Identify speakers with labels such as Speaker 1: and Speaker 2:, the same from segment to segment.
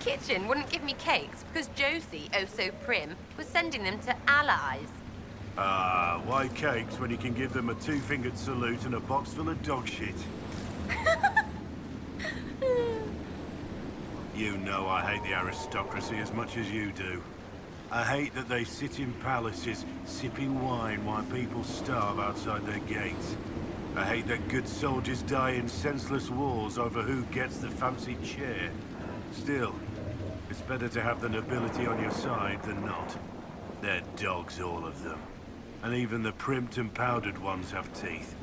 Speaker 1: kitchen wouldn't give me cakes because Josie, oh so prim, was sending them to allies.
Speaker 2: Ah, why cakes when you can give them a two-fingered salute and a box full of dog shit? You know I hate the aristocracy as much as you do. I hate that they sit in palaces, sipping wine while people starve outside their gates. I hate that good soldiers die in senseless wars over who gets the fancy chair. Still, it's better to have the nobility on your side than not. They're dogs, all of them. And even the primped and powdered ones have teeth.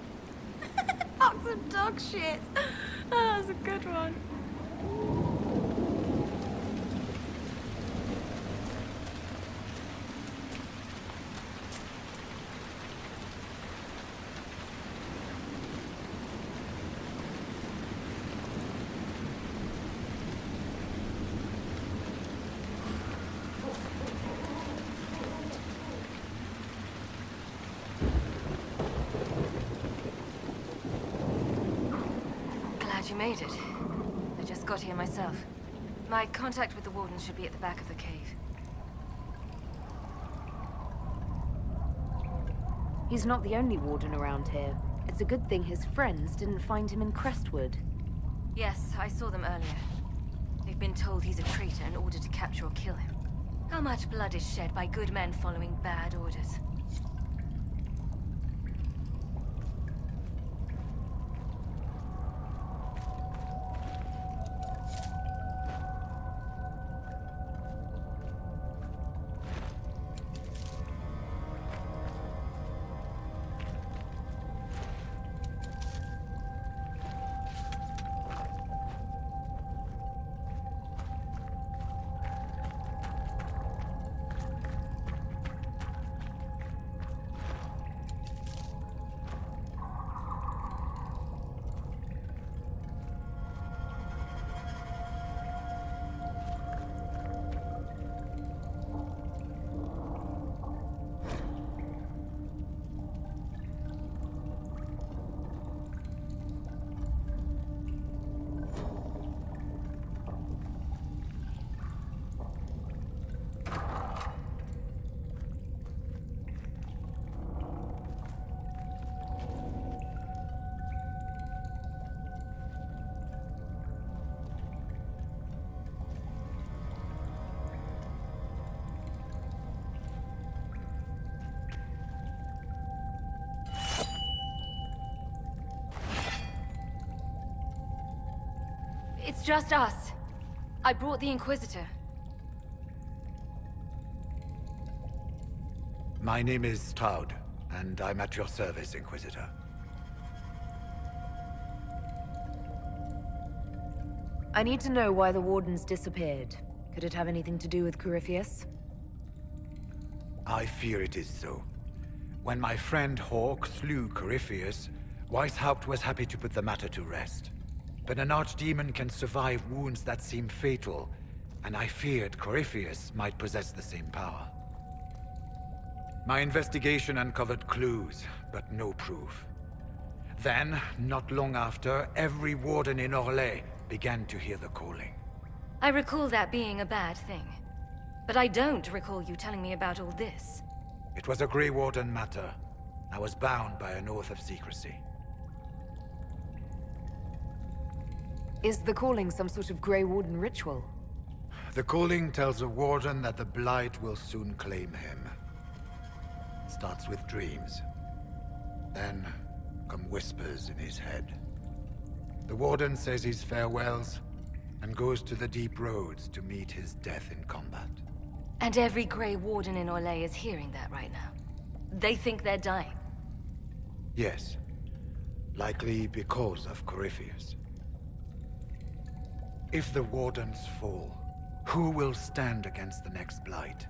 Speaker 1: Box of dog shit. Oh, that's a good one. You made it. I just got here myself. My contact with the warden should be at the back of the cave.
Speaker 3: He's not the only warden around here. It's a good thing his friends didn't find him in Crestwood.
Speaker 1: Yes, I saw them earlier. They've been told he's a traitor in order to capture or kill him. How much blood is shed by good men following bad orders? It's just us. I brought the Inquisitor.
Speaker 4: My name is Toud, and I'm at your service, Inquisitor.
Speaker 3: I need to know why the wardens disappeared. Could it have anything to do with Corypheus?
Speaker 4: I fear it is so. When my friend Hawk slew Corypheus, Weishaupt was happy to put the matter to rest. But an archdemon can survive wounds that seem fatal, and I feared Corypheus might possess the same power. My investigation uncovered clues, but no proof. Then, not long after, every warden in Orlais began to hear the calling.
Speaker 1: I recall that being a bad thing. But I don't recall you telling me about all this.
Speaker 4: It was a Grey Warden matter. I was bound by an oath of secrecy.
Speaker 3: Is the calling some sort of Grey Warden ritual?
Speaker 4: The calling tells a warden that the Blight will soon claim him. Starts with dreams. Then come whispers in his head. The warden says his farewells and goes to the deep roads to meet his death in combat.
Speaker 1: And every Grey Warden in Orlais is hearing that right now. They think they're dying.
Speaker 4: Yes. Likely because of Corypheus. If the Wardens fall, who will stand against the next Blight?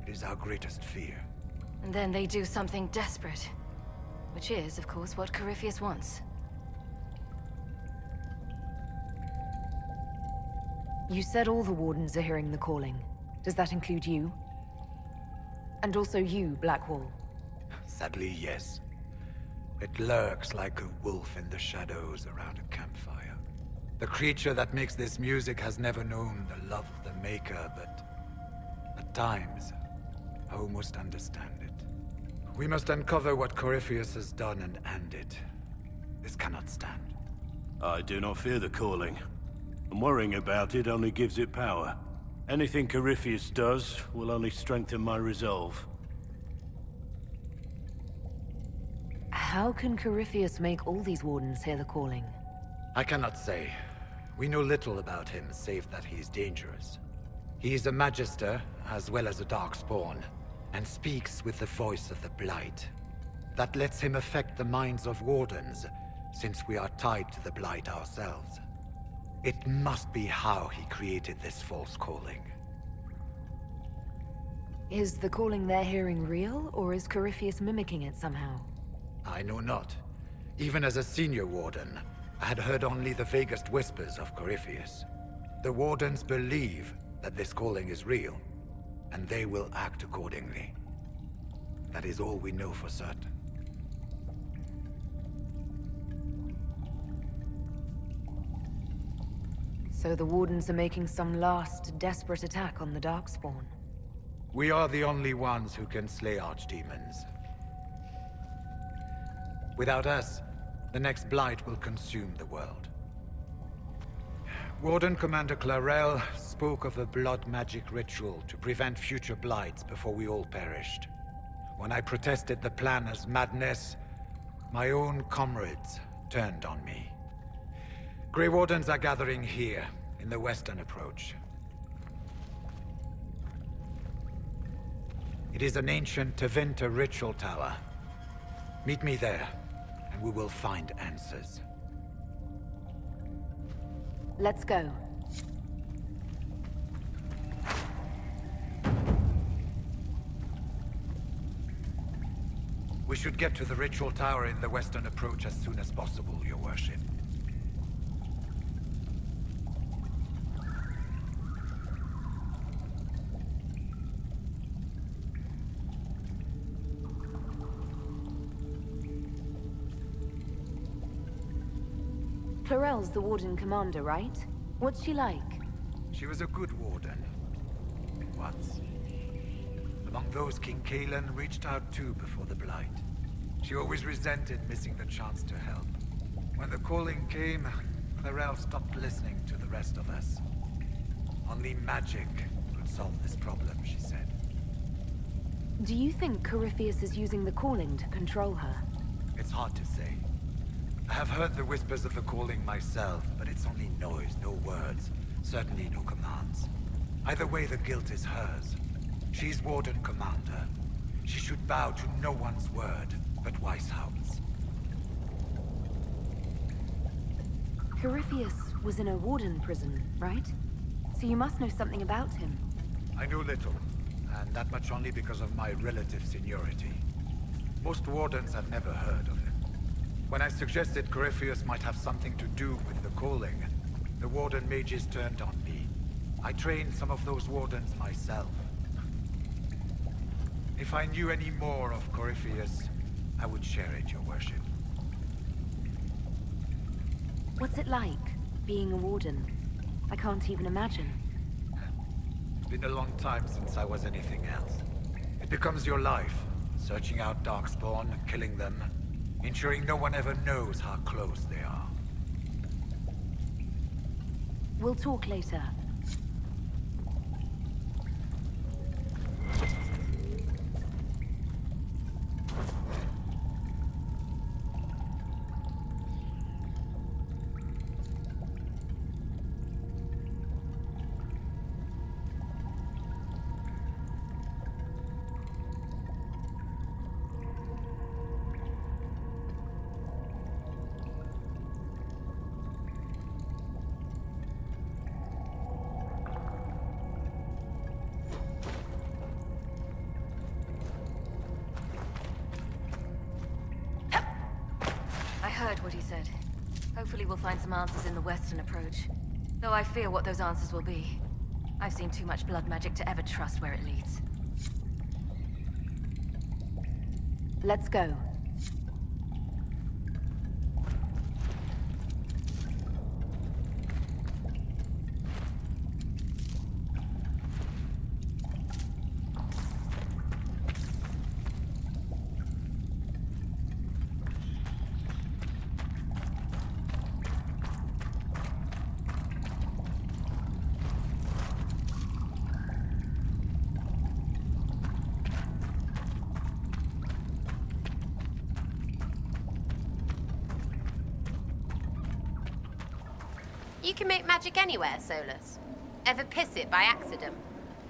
Speaker 4: It is our greatest fear.
Speaker 1: And then they do something desperate. Which is, of course, what Corypheus wants.
Speaker 3: You said all the Wardens are hearing the calling. Does that include you? And also you, Blackwall?
Speaker 4: Sadly, yes. It lurks like a wolf in the shadows around a campfire. The creature that makes this music has never known the love of the maker, but at times, I almost understand it. We must uncover what Corypheus has done and end it. This cannot stand.
Speaker 2: I do not fear the calling. And worrying about it only gives it power. Anything Corypheus does will only strengthen my resolve.
Speaker 3: How can Corypheus make all these wardens hear the calling?
Speaker 4: I cannot say. We know little about him, save that he is dangerous. He is a Magister, as well as a Darkspawn, and speaks with the voice of the Blight. That lets him affect the minds of wardens, since we are tied to the Blight ourselves. It must be how he created this false calling.
Speaker 3: Is the calling they're hearing real, or is Corypheus mimicking it somehow?
Speaker 4: I know not. Even as a senior warden, I had heard only the vaguest whispers of Corypheus. The wardens believe that this calling is real, and they will act accordingly. That is all we know for certain.
Speaker 3: So the wardens are making some last, desperate attack on the Darkspawn.
Speaker 4: We are the only ones who can slay archdemons. Without us, the next blight will consume the world. Warden Commander Clarel spoke of a blood magic ritual to prevent future blights before we all perished. When I protested the plan as madness, my own comrades turned on me. Grey Wardens are gathering here, in the western approach. It is an ancient Tevinter ritual tower. Meet me there, and we will find answers.
Speaker 3: Let's go.
Speaker 4: We should get to the ritual tower in the western approach as soon as possible, Your Worship.
Speaker 3: Clarel's the Warden Commander, right? What's she like?
Speaker 4: She was a good warden. Once. Among those King Kalen reached out to before the Blight. She always resented missing the chance to help. When the calling came, Clarel stopped listening to the rest of us. Only magic could solve this problem, she said.
Speaker 3: Do you think Corypheus is using the calling to control her?
Speaker 4: It's hard to say. I have heard the whispers of the calling myself, but it's only noise, no words. Certainly no commands. Either way, the guilt is hers. She's Warden Commander. She should bow to no one's word, but Weishaupt's.
Speaker 3: Corypheus was in a Warden prison, right? So you must know something about him.
Speaker 4: I know little, and that much only because of my relative seniority. Most Wardens have never heard of him. When I suggested Corypheus might have something to do with the calling, the Warden mages turned on me. I trained some of those Wardens myself. If I knew any more of Corypheus, I would share it, Your Worship.
Speaker 3: What's it like, being a Warden? I can't even imagine.
Speaker 4: It's been a long time since I was anything else. It becomes your life, searching out Darkspawn, killing them, ensuring no one ever knows how close they are.
Speaker 3: We'll talk later.
Speaker 1: I heard what he said. Hopefully we'll find some answers in the western approach. Though I fear what those answers will be. I've seen too much blood magic to ever trust where it leads.
Speaker 3: Let's go.
Speaker 5: You can make magic anywhere, Solus. Ever piss it by accident?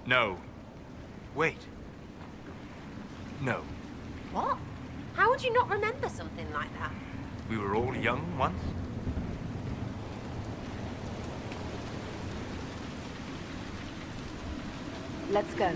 Speaker 6: No. Wait. No.
Speaker 5: What? How would you not remember something like that?
Speaker 6: We were all young once.
Speaker 3: Let's go.